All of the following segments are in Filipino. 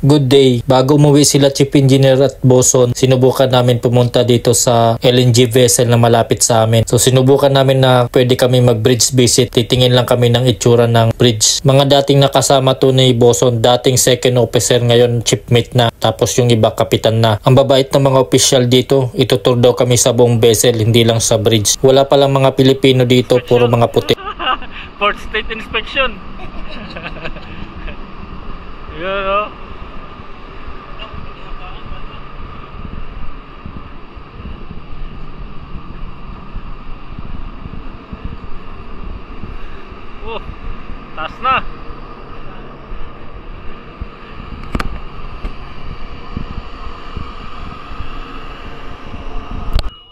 Good day. Bago umuwi sila Chief Engineer at Boson, sinubukan namin pumunta dito sa LNG vessel na malapit sa amin. So sinubukan namin na pwede kami mag-bridge visit. Titingin lang kami ng itsura ng bridge. Mga dating nakasama to ni Boson, dating second officer, ngayon chiefmate na. Tapos yung iba kapitan na. Ang babait ng mga official dito, itutur daw kami sa buong vessel, hindi lang sa bridge. Wala palang mga Pilipino dito, puro mga puti. Port State Inspection. Yun o. Taas na.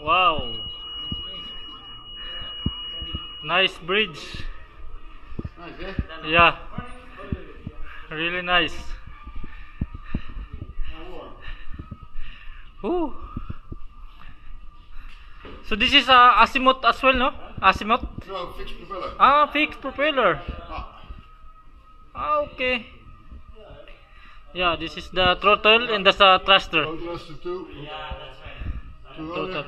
Wow. Nice bridge. Nice, eh? Yeah. Really nice. Ooh. So this is azimuth as well, no? Azimuth? No, fixed propeller. Ah, fixed propeller. Ah, okay. Yeah, this is the throttle and that's the thruster. Thruster two. Yeah, that's right. Two Throttle. other.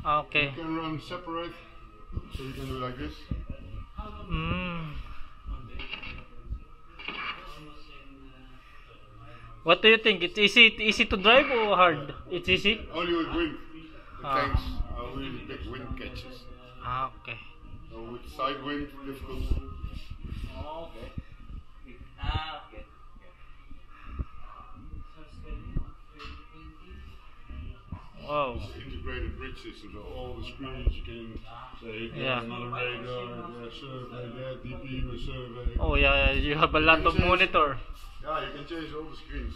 Ah, okay. You can run separate, so you can do like this. What do you think? It's easy to drive or hard? It's easy. Only with wind. The tanks are really big wind catches. Ah, okay. So with side wind, difficult. Okay. Ah, okay. Wow. Integrated bridge system, so all the screens you can say, Yeah. another radar, survey there, DP with survey. Oh yeah, you have a lot of monitor. Yeah, you can change all the screens.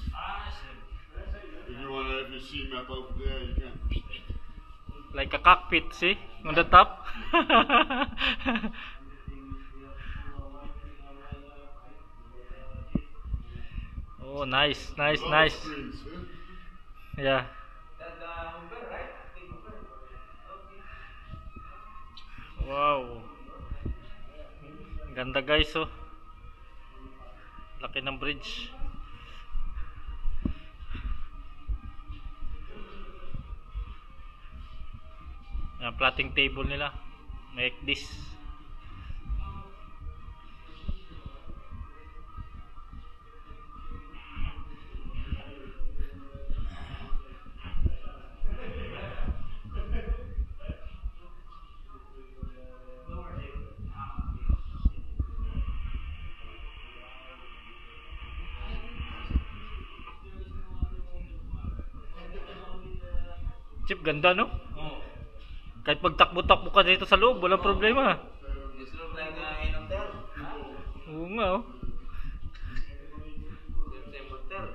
If you want to have your C map over there, you can. Like a cockpit, see? On the top. Oh, nice. Screens, Yeah. Wow. Ganda guys, oh. Laki ng bridge. Yung plotting table nila. Make this. Chip, ganda no? Kahit pagtakbo-takbo ka dito sa loob, walang problema. This looks like an hotel. Oo nga oh. It's a hotel.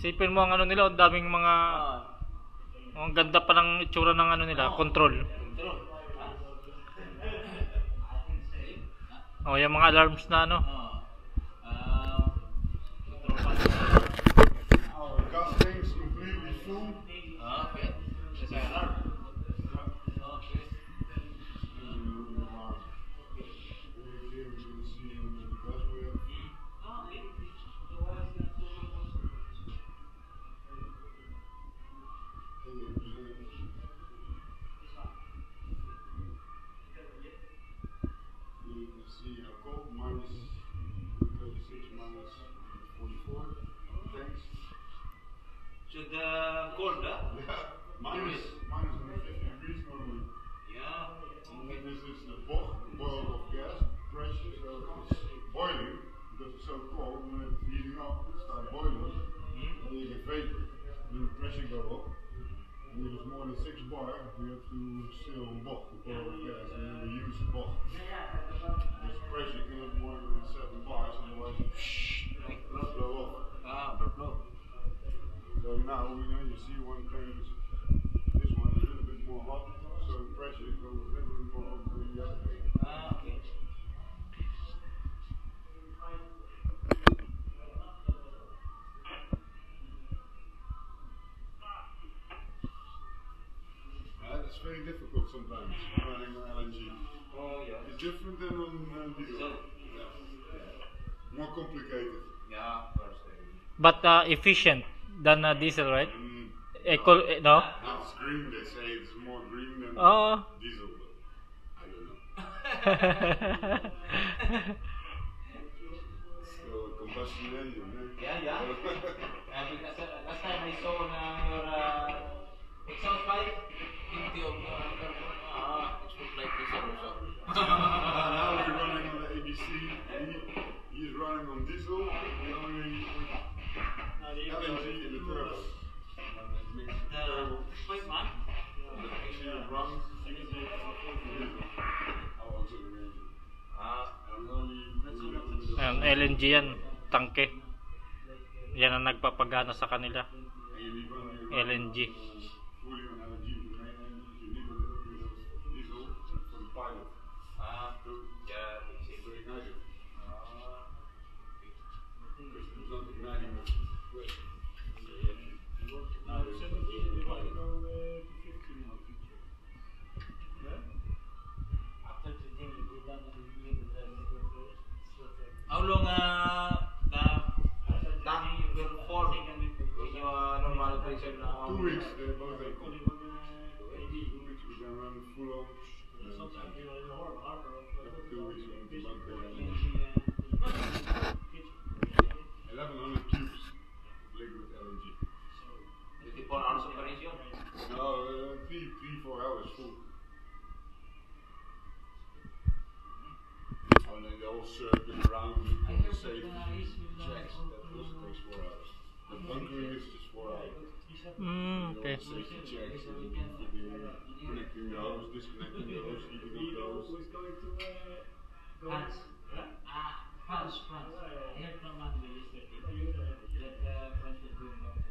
Sipin mo ang ano nila, ang daming mga... Ang ganda pa ng itsura ng ano nila, control. Oh, yung mga alarms na ano. Our gas tank's completely full. Okay. There's an alarm. So the cold, Yeah, minus 150 degrees normally. Yeah. And this is the boil of gas pressure, so it's boiling because it's so cold. When it's heating up, it starts boiling, and you get vapor. Then the pressure go up. And if it's more than 6 bar, we have to still boil the boil of gas, and then we use the boil. This pressure cannot more than 7 bars, otherwise it will blow up. Ah, overflow. So now you see one tank is, this one is a little bit more hot, so the pressure goes a little bit more up than the other tank. Ah, okay. It's very difficult sometimes running on LNG. Oh, yeah. It's different than on diesel. So, More complicated. yeah, of course. but efficient than diesel, right? Eco, no? It's green, they say it's more green than Oh. diesel, but I don't know. Still a combustion engine, eh? Yeah. Because last time I saw on your exhaust pipe, empty of it looks like diesel also. Now we're running on the ABC. He's running on diesel. We're running with LNG in the turbo. Wait, man. The actually runs using diesel. Also the engine. And only Ayan, LNG yan, tangke. Yan ang nagpapagana sa kanila. LNG. fully on LNG with the main engine. You need a little bit of diesel for the pilot. To ignite it. Because it's not igniting with pressure. How long the tank will form in your normal operation? 2 weeks, they're both equal. 2 weeks we can run full on. 2 weeks we can both go 1100 cubes of liquid LNG. 24 hours operation? No, 3-4 hours full. And then they all circle around with all the safety checks. That also takes 4 hours. The bunkering is just 4 hours. Okay. All the safety checks, connecting the hose, disconnecting the hose, heating up the hose. France. France. I heard from administrative that France is going back to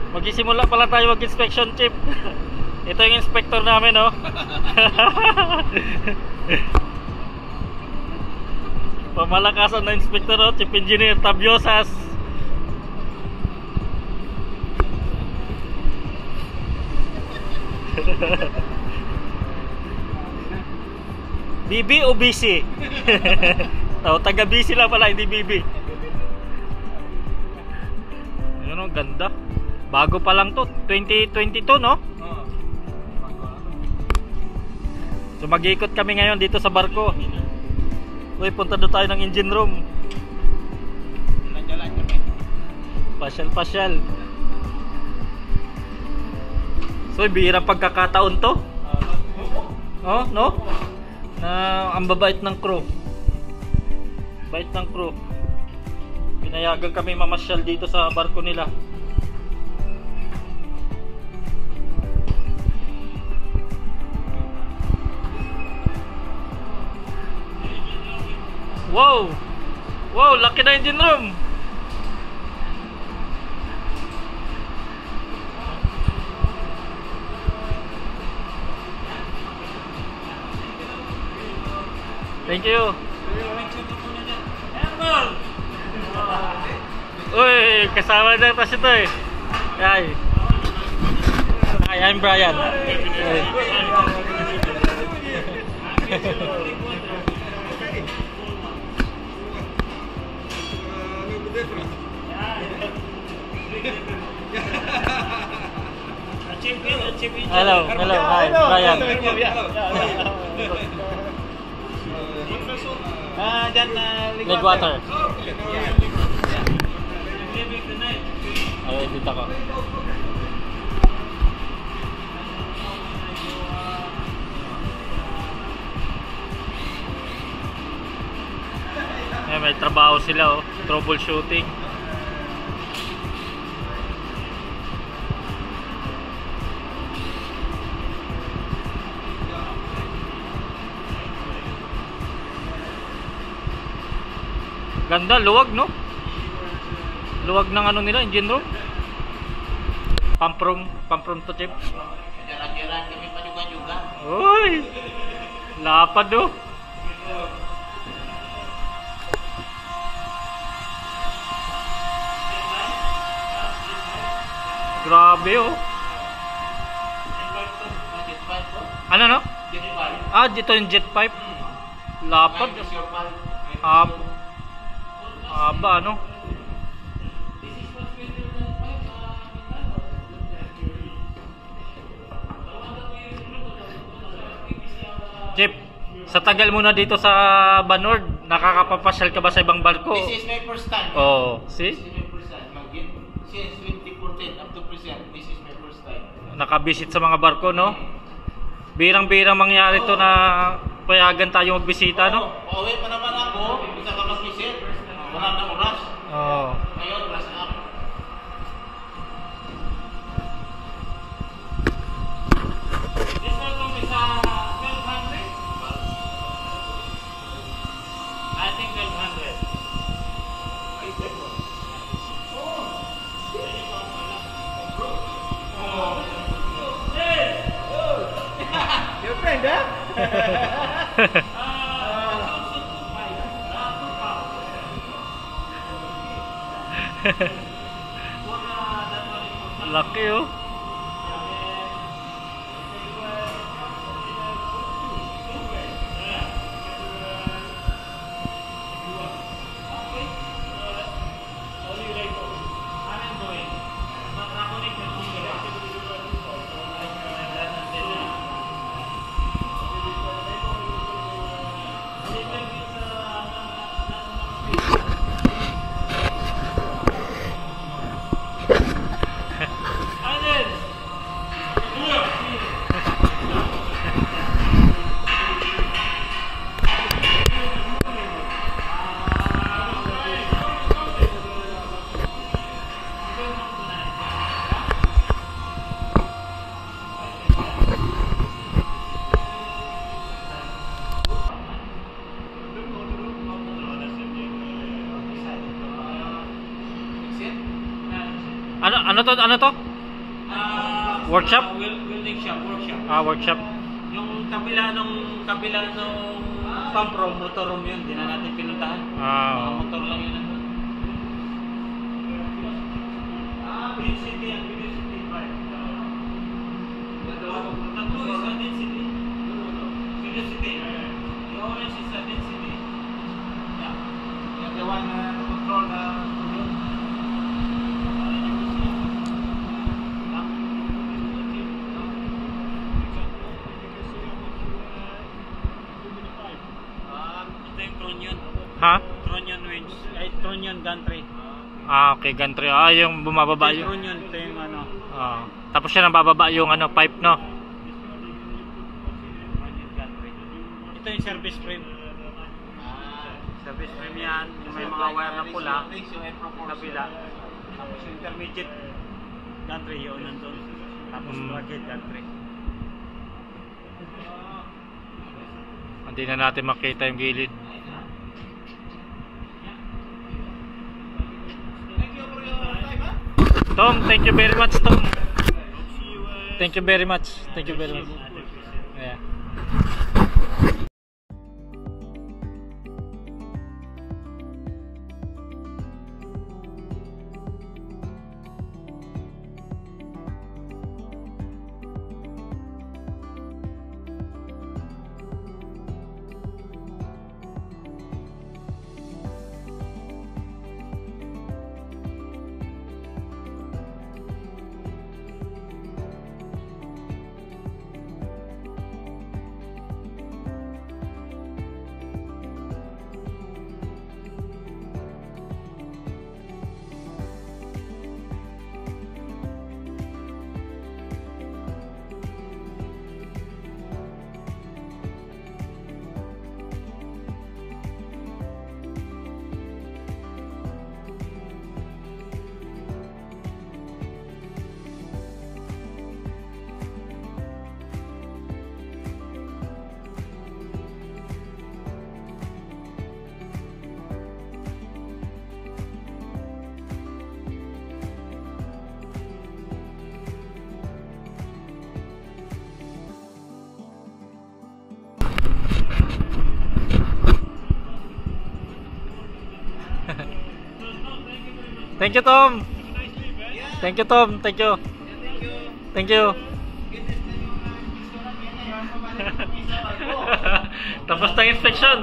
Magsisimula pala tayo mag-inspection, Chip. Ito yung inspector namin, oh. Pamalakasan na inspector, oh. Chief Engineer Tabiosas. BB o BC? Oh, taga BC lang pala, hindi BB. Ayun, oh, ganda. Bago pa lang to, 2022, no? So mag-iikot kami ngayon dito sa barko. Uy, punta doon tayo ng engine room. Pasyal. So bihirang pagkakataon to. Oh, no? Na ang babait ng crew. Bait ng crew. Pinayagan kami mamasyal dito sa barko nila. Wow! Wow, laki na engine room! Thank you! Uy, kasama na tas ito eh. Ay. Hi, I'm Brian. Hello, hi, Brian. Lake water. Ay, dito ako. May trabaho sila, oh. Troubleshooting. Ganda, luwag, no? Luwag ng ano nila, engine room. Pump room to, Chip. Jalan-jalan kami pa juga. Uy! Lapad, oh. Grabe, oh. Ano no? Jet pipe. Ah, dito yung jet pipe. Lapad. Mine is your pipe. Aba, ano? Jeep, sa tagal mo na dito sa Banord, nakakapapasyal ka ba sa ibang barko? This is my first time. Oh, see? This is my first time. Since 2014 up to present, this is my first time. Nakabisit sa mga barko, no? Birang-birang mangyari to na payagan tayo magbisita, no? Pauwi pa naman ako, isa ka mag-visit. Wala na oras. Oh. Ngayon, oras na ako. This welcome is 1200. I think 1200. Your friend, huh? Laki, oh. Ano to? Workshop? Welding shop, workshop. Ah, workshop. Yung kabila nung pump room, motor room yun, di na natin pinuntahan. Ah. Motor lang yun. Density yan, density. Tatlo is a density. Density. The orange is a density. Yeah. Yung the one na control na Ha? Trunnion winch, ay trunnion gantry. Ah, okay, gantry. Ah, yung bumababa yung... Trunnion, ito yung ano. Ah. Tapos siya nang bababa yung ano, pipe, no? Trunnion gantry. Ito yung service frame. Service frame yan, yung may mga wire na pula, kabila. Tapos yung intermediate gantry yun nandun. Tapos bracket gantry. Hindi na natin makita yung gilid. Tom, thank you very much, Tom. Thank you very much. Thank you very much. Yeah. Thank you, Tom. Thank you, Tom. Thank you. Thank you. Tapos ng inspection.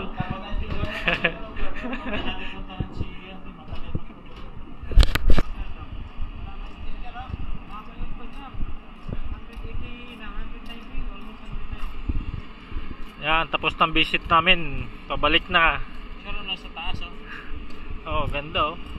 Yan, tapos ng visit namin. Pabalik na. Pero nasa taas, oh. Oh, ganda oh.